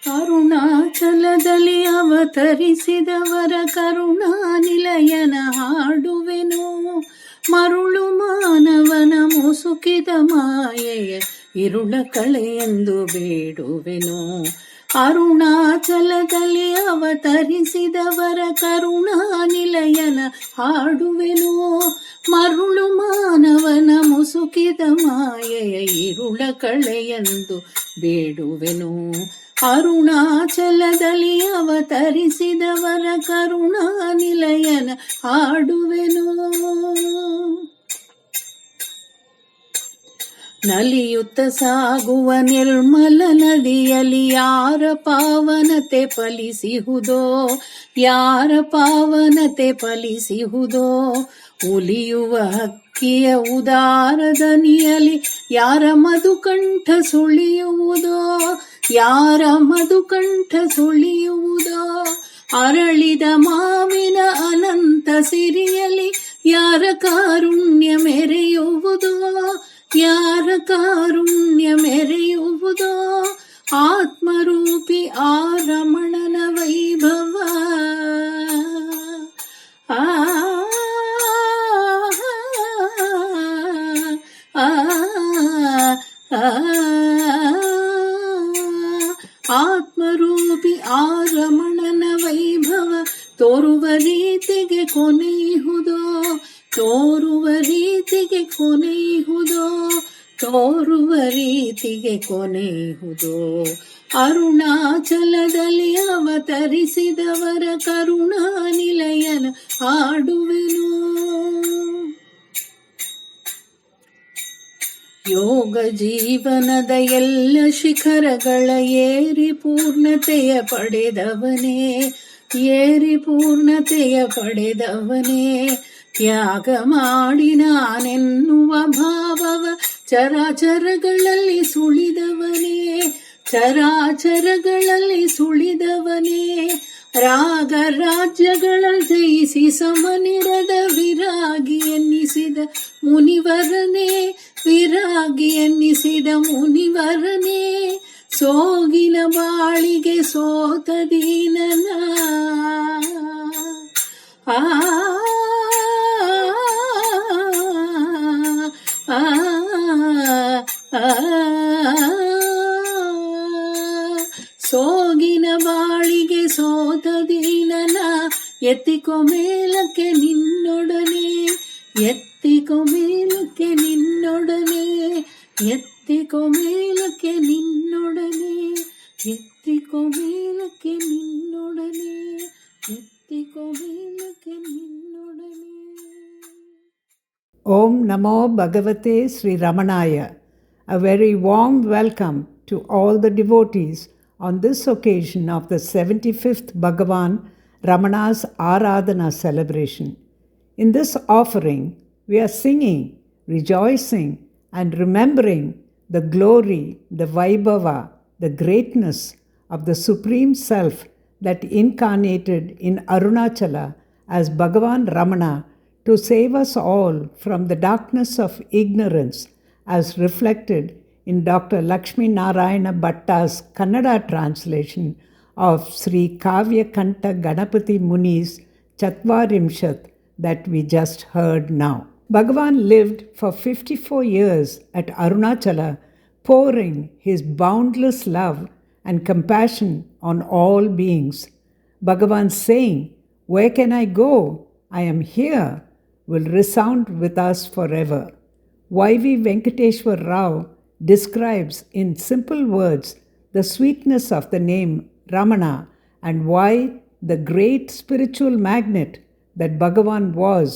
ಅರುಣಾಚಲದಲ್ಲಿ ಅವತರಿಸಿದವರ ಕರುಣಾ ನಿಲಯನ ಹಾಡುವೆನು. ಮರುಳು ಮಾನವನ ಮುಸುಕಿದ ಮಾಯೆಯ ಇರುಳ ಕಳೆಯೆಂದು ಬೇಡುವೆನು. ಅರುಣಾಚಲದಲ್ಲಿ ಅವತರಿಸಿದವರ ಕರುಣಾ ನಿಲಯನ ಹಾಡುವೆನು. ಮರುಳು ಮಾನವನ ಮುಸುಕಿದ ಮಾಯೆಯ ಇರುಳ ಕಳೆಯೆಂದು ಬೇಡುವೆನು. ಅರುಣಾಚಲದಲ್ಲಿ ಅವತರಿಸಿದವರ ಕರುಣಾ ನಿಲಯನ ಹಾಡುವೆನು. ನಲಿಯುತ್ತ ಸಾಗುವ ನಿರ್ಮಲ ನದಿಯಲ್ಲಿ ಯಾರ ಪಾವನತೆ ಫಲಿಸಿಹುದೋ, ಯಾರ ಪಾವನತೆ ಫಲಿಸಿಹುದೋ. ಉಲಿಯುವ ಹಕ್ಕಿಯ ಉದಾರ ದನಿಯಲ್ಲಿ ಯಾರ ಮಧುಕಂಠ ಸುಳಿಯುವುದೋ, ಯಾರ ಮಧುಕಂಠ ಸುಳಿಯುವುದೋ. ಅರಳಿದ ಮಾವಿನ ಅನಂತ ಸಿರಿಯಲ್ಲಿ ಯಾರ ಕಾರುಣ್ಯ ಮೆರೆಯುವುದೋ, ಯಾರ ಕಾರುಣ್ಯ ಮೆರೆಯುವುದೋ. ಆತ್ಮರೂಪಿ ಆ ರಮಣನ ವೈಭವ, ಆತ್ಮರೂಪಿ ಆ ರಮಣನ ವೈಭವ ತೋರುವ ರೀತಿಗೆ ಕೊನೆಯುವುದೋ, ತೋರುವ ರೀತಿಗೆ ಕೊನೆಯುವುದೋ, ತೋರುವ ರೀತಿಗೆ ಕೊನೆಯುವುದೋ. ಅರುಣಾಚಲದಲ್ಲಿ ಅವತರಿಸಿದವರ ಕರುಣಾ ನಿಲಯನ ಹಾಡುವೆನು. ಯೋಗ ಜೀವನದ ಎಲ್ಲ ಶಿಖರಗಳ ಏರಿ ಪೂರ್ಣತೆಯ ಪಡೆದವನೇ, ಏರಿ ಪೂರ್ಣತೆಯ ಪಡೆದವನೇ. ತ್ಯಾಗ ಮಾಡಿ ನಾನೆನ್ನುವ ಭಾವವ ಚರಾಚರಗಳಲ್ಲಿ ಸುಳಿದವನೇ, ಚರಾಚರಗಳಲ್ಲಿ ಸುಳಿದವನೇ. ರಾಗ ರಾಜ್ಯಗಳ ಜಯಿಸಿ ಸಮನಿರದ ವಿರಾಗಿ ಎನ್ನಿಸಿದ ಮುನಿವರನೇ, ವಿರಾಗಿ ಎನ್ನಿಸಿದ ಮುನಿವರನೇ. ಸೋಗಿನ ಬಾಳಿಗೆ ಸೋತ ದೀನನ ಸೋಗಿನ ಬಾಳಿಗೆ ಸೋತ ದೀನನ ಎತ್ತಿಕೊ ಮೇಲಕ್ಕೆ ನಿನ್ನೊಡನೆ, ಎತ್ತಿಕೊ ಮೇಲಕ್ಕೆ ನಿನ್ನೊಡನೆ, ಎತ್ತಿಕೊ ಮೇಲಕ್ಕೆ ನಿನ್ನೊಡನೆ, ಎತ್ತಿಕೊ ಮೇಲಕ್ಕೆ ನಿನ್ನೊಡನೆ, ಎತ್ತಿಕೊ ಮೇಲಕ್ಕೆ ನಿನ್ನೊಡನೆ. Om Namo Bhagavate Sri Ramanaya. A very warm welcome to all the devotees on this occasion of the 75th Bhagavan Ramana's Aradhana celebration. In this offering, we are singing, rejoicing, and remembering the glory, the Vaibhava, the greatness of the Supreme Self that incarnated in Arunachala as Bhagavan Ramana to save us all from the darkness of ignorance, as reflected in Dr. Lakshmi Narayana Bhatta's Kannada translation of Sri Kavya Kanta Ganapati Muni's Chatvarimshat that we just heard now. Bhagavan lived for 54 years at Arunachala, pouring his boundless love and compassion on all beings. Bhagavan saying, "Where can I go? I am here," will resound with us forever. Y.V. Venkateshwar Rao describes in simple words the sweetness of the name Ramana and why the great spiritual magnet that Bhagavan was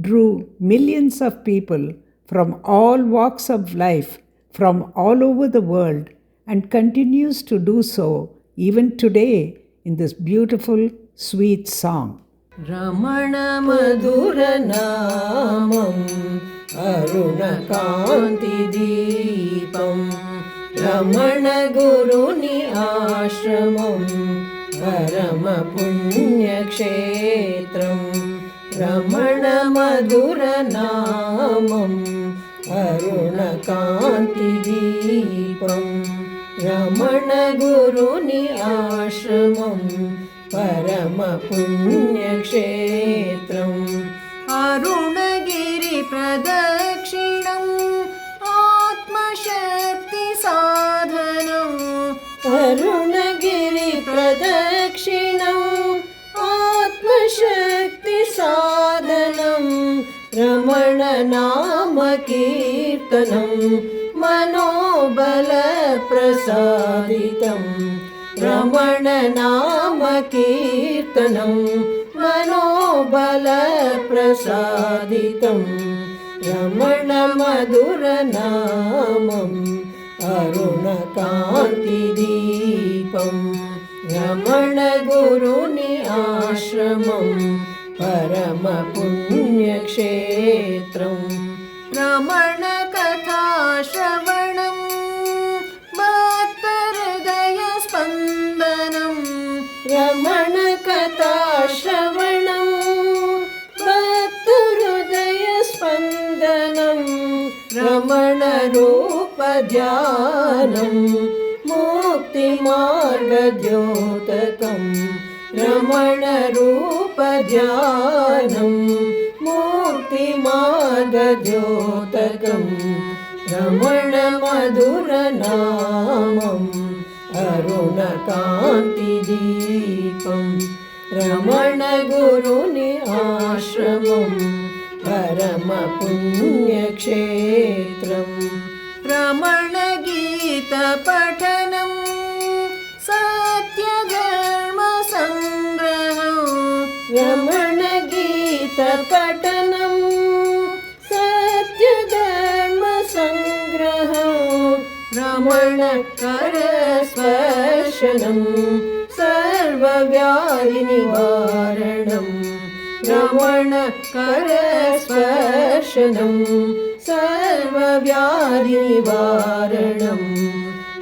drew millions of people from all walks of life from all over the world and continues to do so even today in this beautiful, sweet song. Ramana madhura namam aruna kanti deepam Ramana guruni ashramam parama punya kshetram Ramana madhura namam aruna kanti deepam Ramana గురుని ఆశ్రమం పరమ పుణ్యక్షేత్రం అరుణగిరి ప్రదక్షిణం ఆత్మశక్తి సాధనం అరుణగిరి ప్రదక్షిణం ఆత్మశక్తి సాధనం రమణ నామ కీర్తనం మనోబల ప్రసాదితం రమణ నామ కీర్తనం మనోబల ప్రసాదితం రమణ మధుర నామం అరుణ కాంతి దీపం రమణ గురుని ఆశ్రమం పరమ పుణ్యక్షేత్రం రమణ కథా శ్రవణం భక్త హృదయ స్పందనం రమణ కథా శ్రవణం భక్త హృదయ స్పందనం రమణ రూప ధ్యానం ముక్తి మార్గ ద్యోతకం రమణ రూప ధ్యానం ముక్తి మార్గ ద్యోతకం రమణ మధుర నామం అరుణ కాంతి దీపం రమణ గురుని ఆశ్రమం పరమ పుణ్యక్షేత్రం రమణ గీత పఠనం సత్యధర్మ సంగ్రహం రమణ గీత పఠనం సత్యధర్మ సంగ్రహం రమణ కర స్పర్శనం సర్వవ్యాధి నివారణం రమణ కర స్పర్శనం సర్వవ్యాధి నివారణం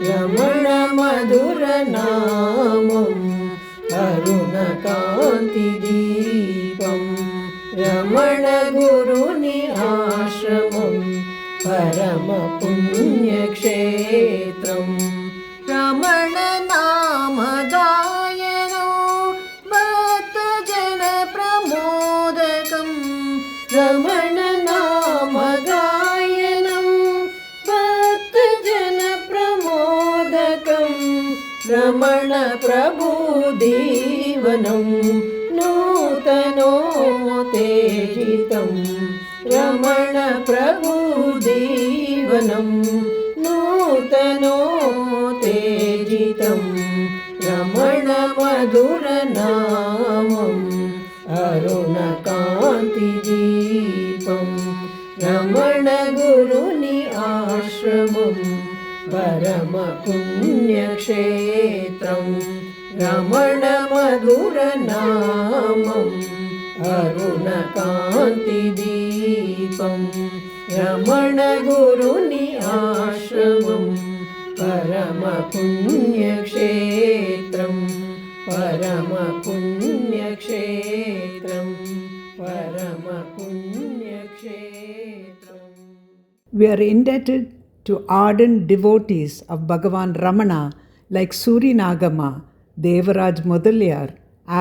రమణ మధుర నామం అరుణ కాంతి దీపం రమణ గురుని ఆశ్రమం పరమ పుణ్యక్షేత్రం రమణ నామగాయనం భక్త జన ప్రమోదకం రమణ నామగాయనం భక్త జన ప్రమోదకం రమణ ప్రభుదీవనం నూతనోత్తేజితం రమణ ప్రభుదీవనం నూతనోత్తేజితం రమణ మధుర నామం అరుణ కాంతి దీపం రమణ గురుని ఆశ్రమం పరమ పుణ్యక్షేత్రం రమణ మధుర నామం అరుణ కాంతి దీపం రమణ గురుని ఆశ్రమం పరమ పుణ్యక్షేత్రం పరమ పుణ్యక్షేత్రం పరమ పుణ్యక్షేత్రం. We are indebted to ardent devotees of Bhagavan Ramana like Suri Nagama, Devaraj Mudaliar,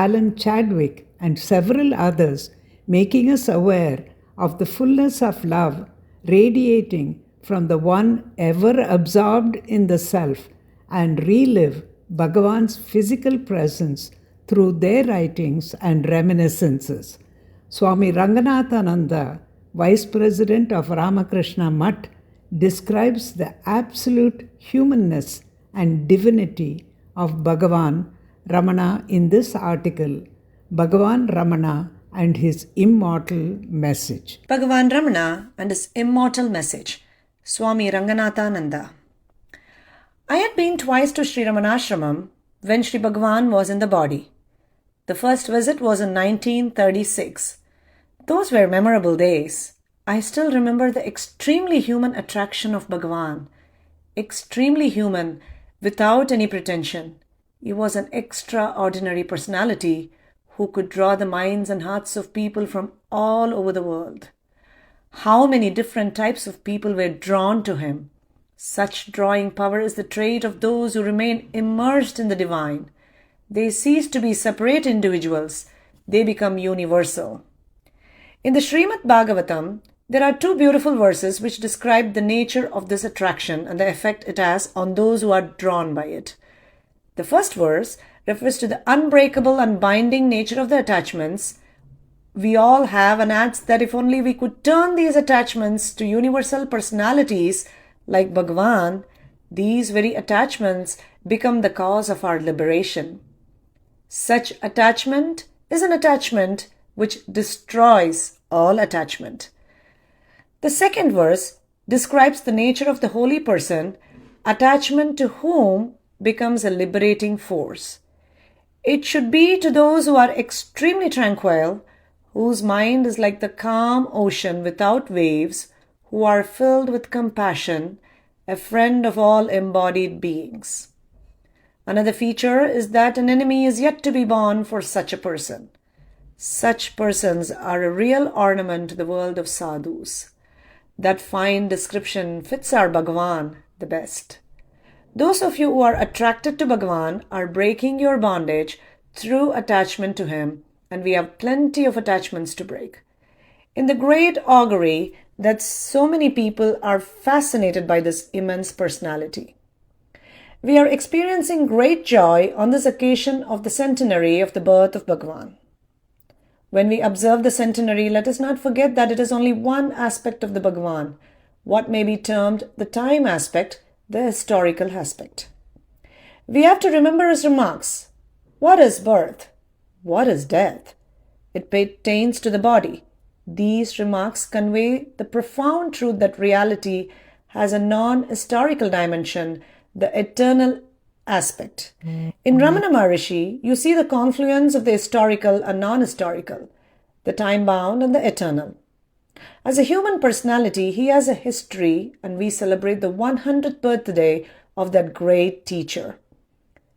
Alan Chadwick, and several others, making us aware of the fullness of love radiating from the one ever absorbed in the self and relive Bhagavan's physical presence through their writings and reminiscences. Swami Ranganathananda, Vice President of Ramakrishna Mutt, describes the absolute humanness and divinity of Bhagavan Ramana in this article, Bhagavan Ramana and his immortal message. Bhagavan Ramana and his immortal message. Swami Ranganathananda. I had been twice to Sri Ramanashramam when Sri Bhagavan was in the body. The first visit was in 1936. Those were memorable days. I still remember the extremely human attraction of Bhagavan. Extremely human, without any pretension. He was an extraordinary personality who could draw the minds and hearts of people from all over the world. How many different types of people were drawn to him. Such drawing power is the trait of those who remain immersed in the divine. They cease to be separate individuals. They become universal. In the Srimad Bhagavatam, there are two beautiful verses which describe the nature of this attraction and the effect it has on those who are drawn by it. The first verse refers to the unbreakable, unbinding nature of the attachments we all have and adds that if only we could turn these attachments to universal personalities like Bhagavan, these very attachments become the cause of our liberation. Such attachment is an attachment which destroys all attachment. The second verse describes the nature of the holy person, attachment to whom becomes a liberating force. It should be to those who are extremely tranquil, whose mind is like the calm ocean without waves, who are filled with compassion, a friend of all embodied beings. Another feature is that an enemy is yet to be born for such a person. Such persons are a real ornament to the world of sadhus. That fine description fits our Bhagavan the best. Those of you who are attracted to Bhagavan are breaking your bondage through attachment to him, and we have plenty of attachments to break. In the great augury that so many people are fascinated by this immense personality. We are experiencing great joy on this occasion of the centenary of the birth of Bhagavan. When we observe the centenary, let us not forget that it is only one aspect of the Bhagavan, what may be termed the time aspect, the historical aspect. We have to remember his remarks. What is birth? What is death? It pertains to the body. These remarks convey the profound truth that reality has a non-historical dimension, the eternal aspect. In Ramana Maharshi, you see the confluence of the historical and non-historical, the time-bound and the eternal. As a human personality, he has a history, and we celebrate the 100th birthday of that great teacher.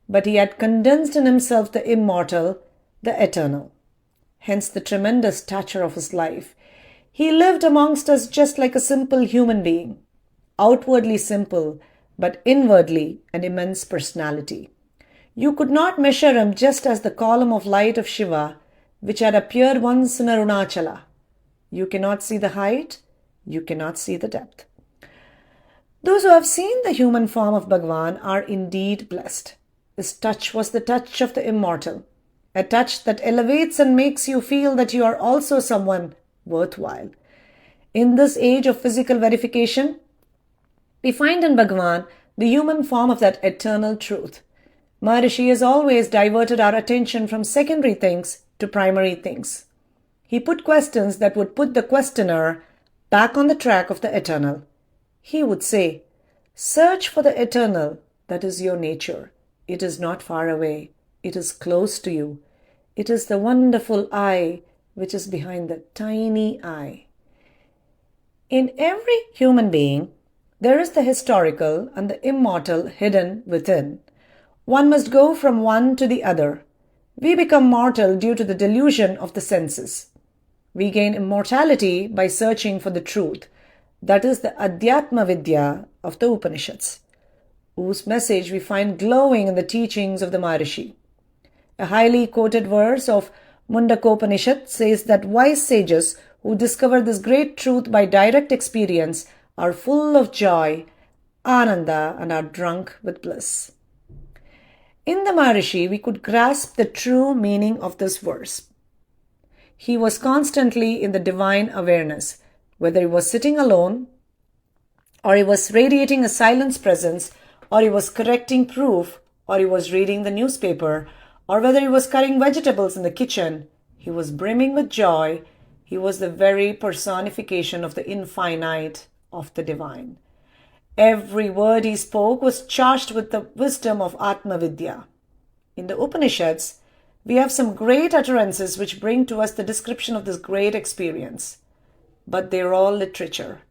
But he had condensed in himself the immortal, the eternal. Hence the tremendous stature of his life. He lived amongst us just like a simple human being, outwardly simple, but inwardly an immense personality. You could not measure him just as the column of light of Shiva, which had appeared once in Arunachala. You cannot see the height, you cannot see the depth. Those who have seen the human form of Bhagavan are indeed blessed. His touch was the touch of the immortal, a touch that elevates and makes you feel that you are also someone worthwhile. In this age of physical verification, we find in Bhagavan the human form of that eternal truth. Maharshi has always diverted our attention from secondary things to primary things. He put questions that would put the questioner back on the track of the eternal. He would say, search for the eternal, that is your nature. It is not far away. It is close to you. It is the wonderful I which is behind the tiny I. In every human being, there is the historical and the immortal hidden within. One must go from one to the other. We become mortal due to the delusion of the senses. We gain immortality by searching for the truth. That is the Adhyatma Vidya of the Upanishads, whose message we find glowing in the teachings of the Maharshi. A highly quoted verse of Mundakopanishad says that wise sages who discover this great truth by direct experience are full of joy, ananda, and are drunk with bliss. In the Maharshi, we could grasp the true meaning of this verse. He was constantly in the divine awareness, whether he was sitting alone, or he was radiating a silence presence, or he was correcting proof, or he was reading the newspaper, or whether he was cutting vegetables in the kitchen. He was brimming with joy. He was the very personification of the infinite, of the divine. Every word he spoke was charged with the wisdom of Atma Vidya. In the Upanishads, we have some great utterances which bring to us the description of this great experience. But they are all literature.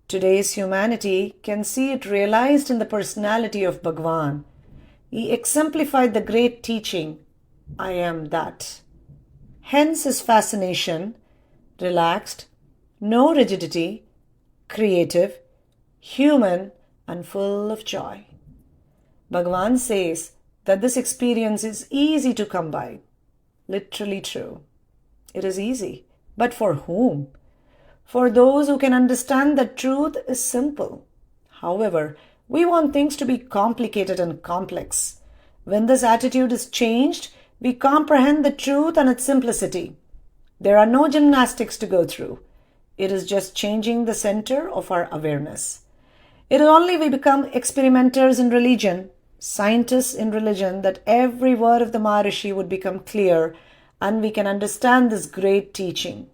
Today's humanity can see it realized in the personality of Bhagavan. He exemplified the great teaching, I am that. Hence his fascination, relaxed, no rigidity, creative, human, and full of joy. Bhagavan says that this experience is easy to come by. Literally true. It is easy. But for whom? For those who can understand that truth is simple. However, we want things to be complicated and complex. When this attitude is changed, we comprehend the truth and its simplicity. There are no gymnastics to go through. It is just changing the center of our awareness. It is only we become experimenters in religion, scientists in religion, that every word of the Maharshi would become clear and we can understand this great teaching.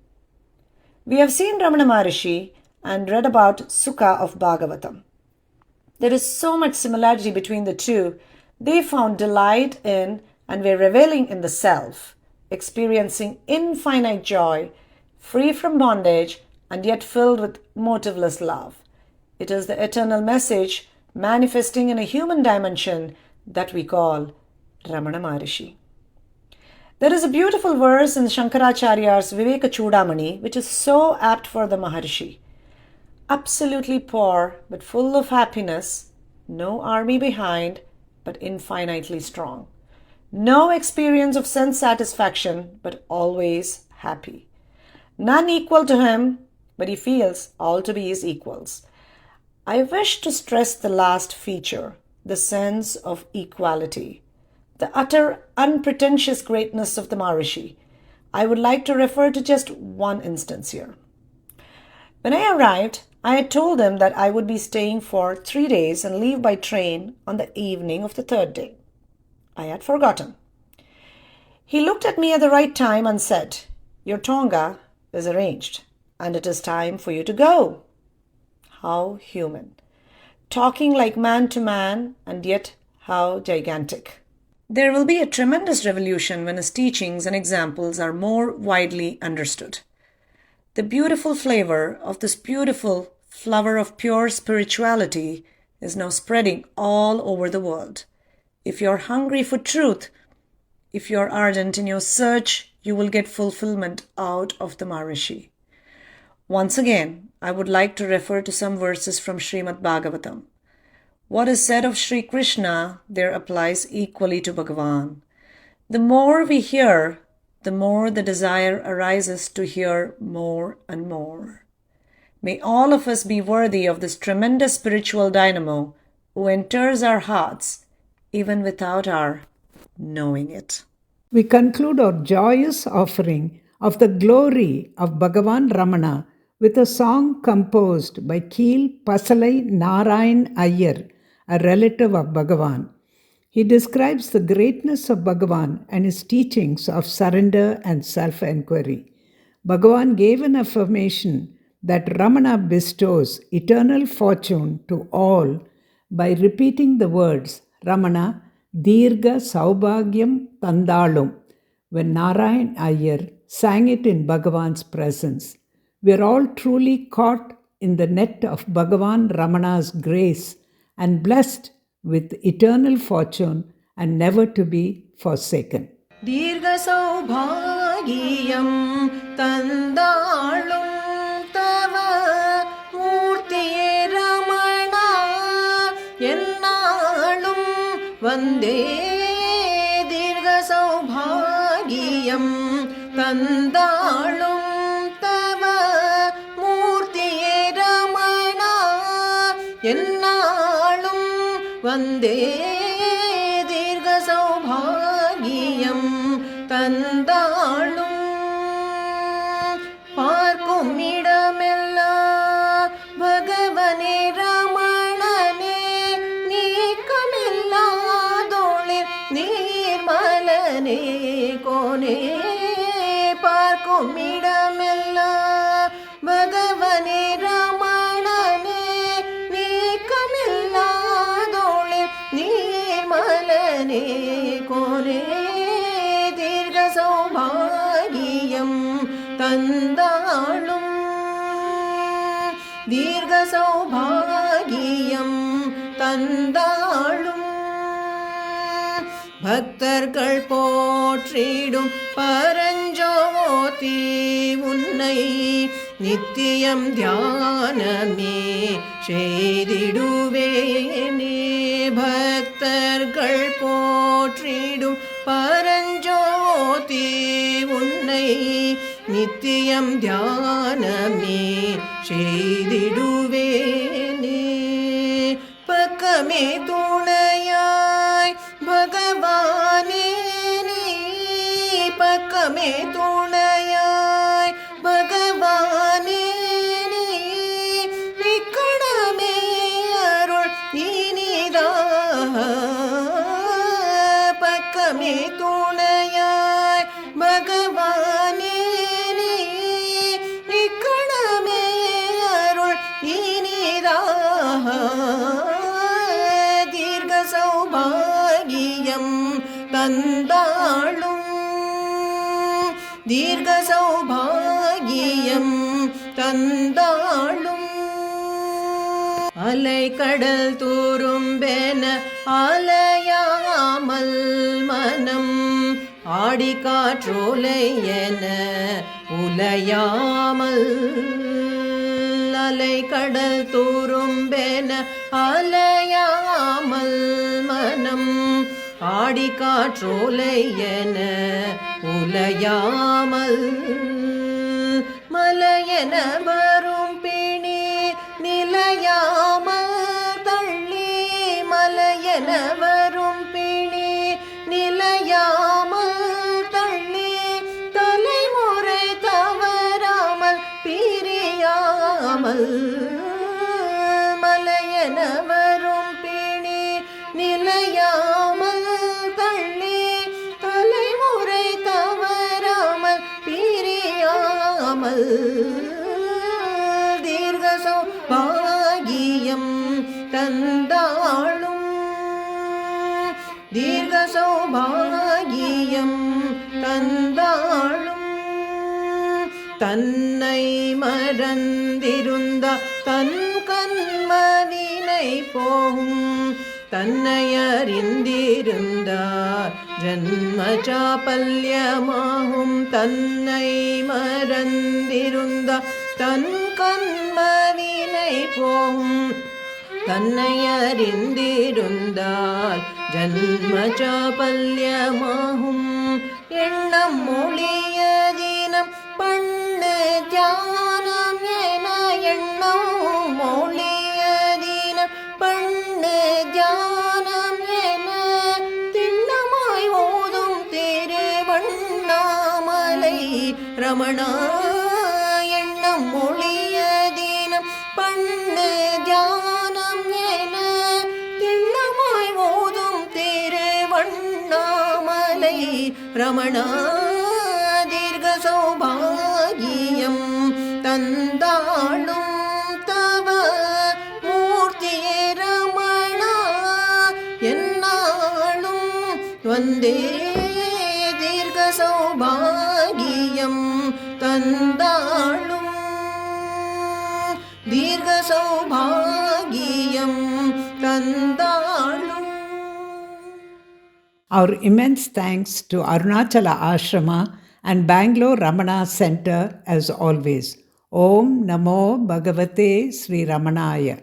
We have seen Ramana Maharshi and read about Sukha of Bhagavatam. There is so much similarity between the two. They found delight in and were reveling in the self, experiencing infinite joy, free from bondage and yet filled with motiveless love. It is the eternal message manifesting in a human dimension that we call Ramana Maharshi. There is a beautiful verse in Shankaracharya's Viveka Chudamani which is so apt for the Maharshi. Absolutely poor but full of happiness, no army behind but infinitely strong. No experience of sense satisfaction but always happy. None equal to him but he feels all to be his equals. I wish to stress the last feature, the sense of equality, the utter unpretentious greatness of the Maharshi. I would like to refer to just one instance here. When I arrived, I had told him that I would be staying for 3 days and leave by train on the evening of the 3rd day. I had forgotten. He looked at me at the right time and said, "Your Tonga is arranged, and it is time for you to go." How human. Talking like man to man, and yet how gigantic. There will be a tremendous revolution when his teachings and examples are more widely understood. The beautiful flavor of this beautiful flower of pure spirituality is now spreading all over the world. If you're hungry for truth, if you're ardent in your search, you will get fulfillment out of the Maharshi. Once again, I would like to refer to some verses from Srimad Bhagavatam. What is said of Sri Krishna there applies equally to Bhagavan. The more we hear, the more the desire arises to hear more and more. May all of us be worthy of this tremendous spiritual dynamo who enters our hearts even without our knowing it. We conclude our joyous offering of the glory of Bhagavan Ramana with a song composed by Keel Pasalai Narayan Iyer, a relative of Bhagavan. He describes the greatness of Bhagavan and his teachings of surrender and self-enquiry. Bhagavan gave an affirmation that Ramana bestows eternal fortune to all by repeating the words, Ramana, Dirga Saubhagyam Tandalum, when Narayan Iyer sang it in Bhagavan's presence. We are all truly caught in the net of Bhagavan Ramana's grace and blessed with eternal fortune and never to be forsaken. Dirga Saubhagyam Tandalum Tava Murtiye Ramana Ennalum Vande Dirga Saubhagyam Tandalum Tava Murtiye Ramana Ennalum Vande Dirga Saubhagyam Tandalum Parkum idamella Bhagavane Ramanane Neekamilla dolir Nirmalane Kone Parkum idamella Bhagavane Ramanane Neekamilla dolir Nirmalane Kone Dirga Saubhagyam Tandalum Dirga Saubhagyam Tandalum பக்தர்கள் போற்றிடும் பரஞ்சோதி உன்னை நித்தியம் தியானமே செய்திடுவேனே. பக்தர்கள் போற்றிடும் பரஞ்சோதி உன்னை நித்தியம் தியானமே செய்திடுவேனே. பக்கமே துணையாய் பகவானே நீ, பக்கமே துணையாய் பகவானே நீ, நிக்கணமே அருள் இனிதா. பக்கமே துணையாய் பகவானே நீ, நிக்கணமே அருள் இனிதா. தீர்க்க சௌபாகியம் தந்தாளும், தீர்க்க சௌபாகியம் தந்தாளும். அலை கடல் தூரும்பென அலையாமல் மனம் ஆடி காற்றோலை என உலையாமல். அலை கடல் தூரும்பென அலையாமல் மனம் ஆடி காற்றோலை என உலையாமல். மலையென வரும் பிணி நிலையாமல் தள்ளி, மலையென வரும் பிணி நிலையாமல் தள்ளி, தலைமுறை தவறாமல் பிரியாமல். மலையென வரும் பிணி நிலையாமல் தள்ளி, தலைமுறை தவறாமல் பிரியாமல். தீர்க்க சௌபாகியம் தந்தாளும், தீர்க்க சௌபாகியம் தந்தாளும். தன்னை மறந்திருந்த தன் கண்மவினை போகும், தன்னை அறிந்திருந்தார் ஜன்ம சாபல்யமாகும். தன்னை மறந்திருந்த தன் கண்மவினை போகும், தன்னை அறிந்திருந்தால் ஜன்ம சாபல்யமாகும். எண்ணம் மொழிய தினம் பண்ணு தியானம் என, எண்ணம் மொழிய தினம் பண்ணு தியானம் என, திண்ணமாய் ஓதும் திருவண்ணாமலை ரமணா. எண்ணம் மொழிய தினம் பண்ணு தியானம் என, திண்ணமாய் ஓதும் திருவண்ணாமலை ரமணா. தீர்க்க சௌபாகியம் தந்தாளும் தவ மூர்த்தியே ரமணா. என்னாலும் வந்தே தீர்க்க சௌபாகியம் தந்தாளும், தீர்க்க சௌபாகியம் தந்தாளும். Our immense thanks to Arunachala Ashrama and Bangalore Ramana Center as always. Om Namo Bhagavate Sri Ramanaya.